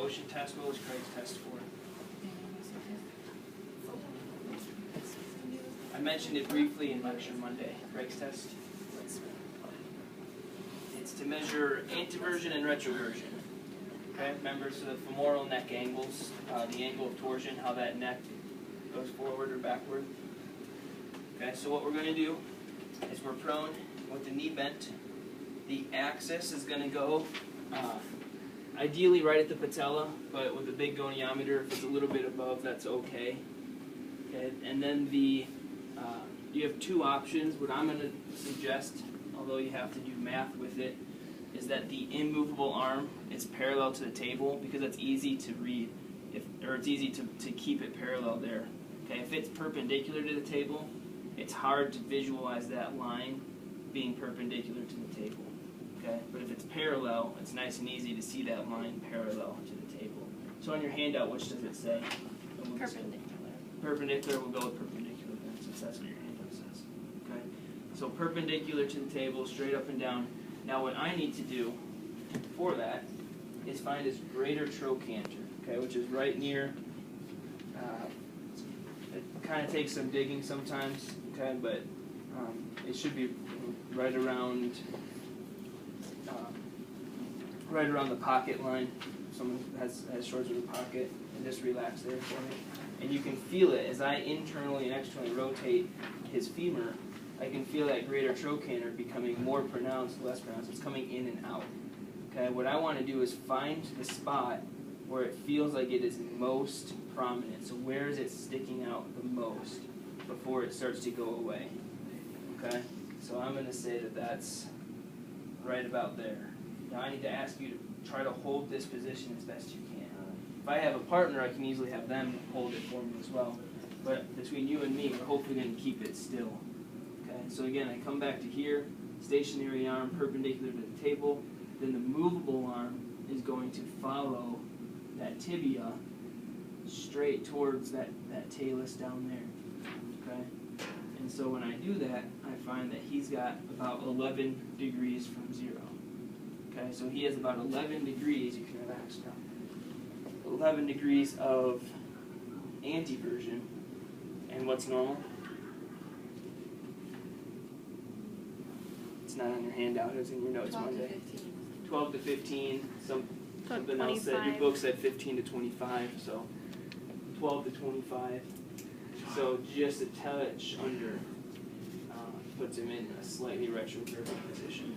motion test? What was Craig's test for? I mentioned it briefly in lecture Monday. Craig's test. It's to measure anteversion and retroversion. Okay, remember, so the femoral neck angles, the angle of torsion, how that neck goes forward or backward. Okay, so what we're going to do is we're prone with the knee bent. The axis is going to go ideally right at the patella, but with a big goniometer, if it's a little bit above, that's okay. Okay, and then you have two options. What I'm going to suggest, although you have to do math with it, is that the immovable arm is parallel to the table, because that's easy to read, or it's easy to keep it parallel there. Okay, if it's perpendicular to the table, it's hard to visualize that line being perpendicular to the table. Okay, but if it's parallel, it's nice and easy to see that line parallel to the table. So on your handout, which does it say? Perpendicular. Perpendicular, we'll go with perpendicular then, since that's what your handout says. Okay, so perpendicular to the table, straight up and down. Now what I need to do for that is find his greater trochanter, okay, which is right near, it kind of takes some digging sometimes, okay, but it should be right around the pocket line. Someone has shorts with a pocket, and just relax there for me. And you can feel it as I internally and externally rotate his femur. I can feel that greater trochanter becoming more pronounced, less pronounced. It's coming in and out. Okay, what I want to do is find the spot where it feels like it is most prominent. So where is it sticking out the most before it starts to go away? Okay, so I'm going to say that that's right about there. Now I need to ask you to try to hold this position as best you can. If I have a partner, I can easily have them hold it for me as well. But between you and me, we're hopefully going to keep it still. Okay, so again, I come back to here, stationary arm perpendicular to the table, then the movable arm is going to follow that tibia straight towards that talus down there. Okay, and so when I do that, I find that he's got about 11 degrees from 0. Okay, so he has about 11 degrees, you can relax now, 11 degrees of anteversion. And what's normal? It's not on your handout, it's in your notes 12 Monday. to 15. 12 to 15, something else said, your book said 15 to 25, so 12 to 25. So just a touch under puts him in a slightly retroverted position.